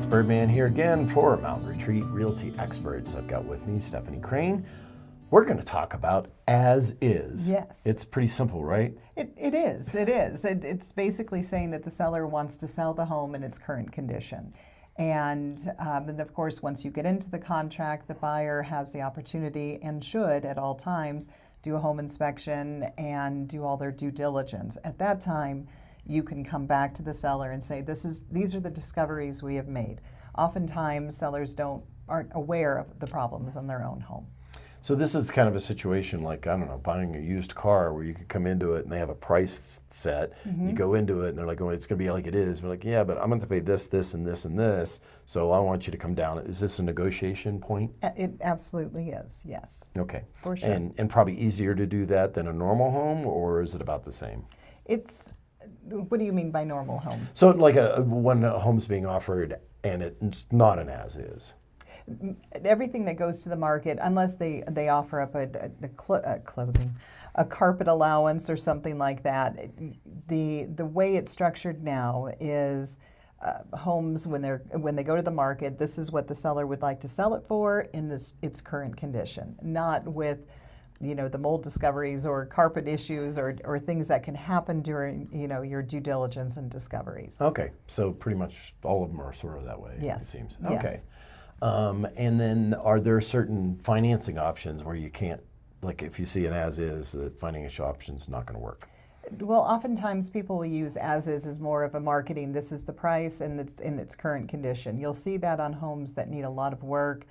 It's Birdman here again for Mountain Retreat Realty Experts. I've got with me Stephanie Crane. We're going to talk about as is. Yes. It's pretty simple, right? It is. It's basically saying that the seller wants to sell the home in its current condition. And of course, once you get into the contract, the buyer has the opportunity and should at all times do a home inspection and do all their due diligence. At that time, you can come back to the seller and say, these are the discoveries we have made. Oftentimes, sellers aren't aware of the problems in their own home. So this is kind of a situation like, I don't know, buying a used car where you could come into it and they have a price set. You go into it and they're like, oh, it's going to be like it is. We're like, yeah, but I'm going to pay this, this, and this, and this. So I want you to come down. Is this a negotiation point? It absolutely is, yes. Okay. For sure. And probably easier to do that than a normal home, or is it about the same? What do you mean by normal home? So like when a home's being offered and it's not an as-is. Everything that goes to the market, unless they offer up a carpet allowance or something like that, the way it's structured now is homes when they go to the market, this is what the seller would like to sell it for in its current condition, not with the mold discoveries or carpet issues or things that can happen during your due diligence and discoveries. Okay, so pretty much all of them are sort of that way. Yes. It seems. Yes. Okay. And then are there certain financing options where you can't, like if you see an as-is, the financial option's not going to work? Well, oftentimes people will use as-is as more of a marketing. This is the price and it's in its current condition. You'll see that on homes that need a lot of work,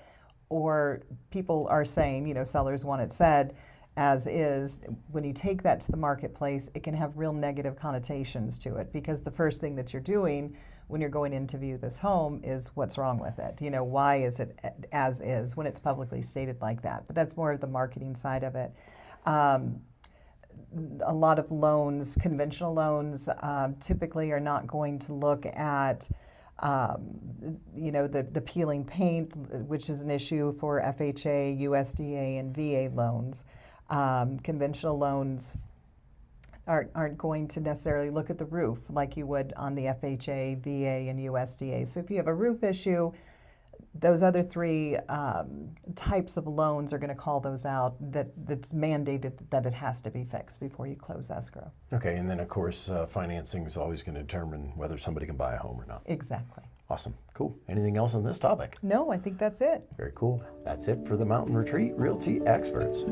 or people are saying, sellers want it said as is. When you take that to the marketplace, it can have real negative connotations to it, because the first thing that you're doing when you're going in to view this home is what's wrong with it. Why is it as is when it's publicly stated like that? But that's more of the marketing side of it. A lot of loans, conventional loans, typically are not going to look at the peeling paint, which is an issue for FHA, USDA, and VA loans. Conventional loans aren't going to necessarily look at the roof like you would on the FHA, VA, and USDA. So if you have a roof issue, those other three types of loans are going to call those out, that's mandated that it has to be fixed before you close escrow. Okay, and then of course financing is always going to determine whether somebody can buy a home or not. Exactly. Awesome. Cool. Anything else on this topic? No, I think that's it. Very cool. That's it for the Mountain Retreat Realty Experts.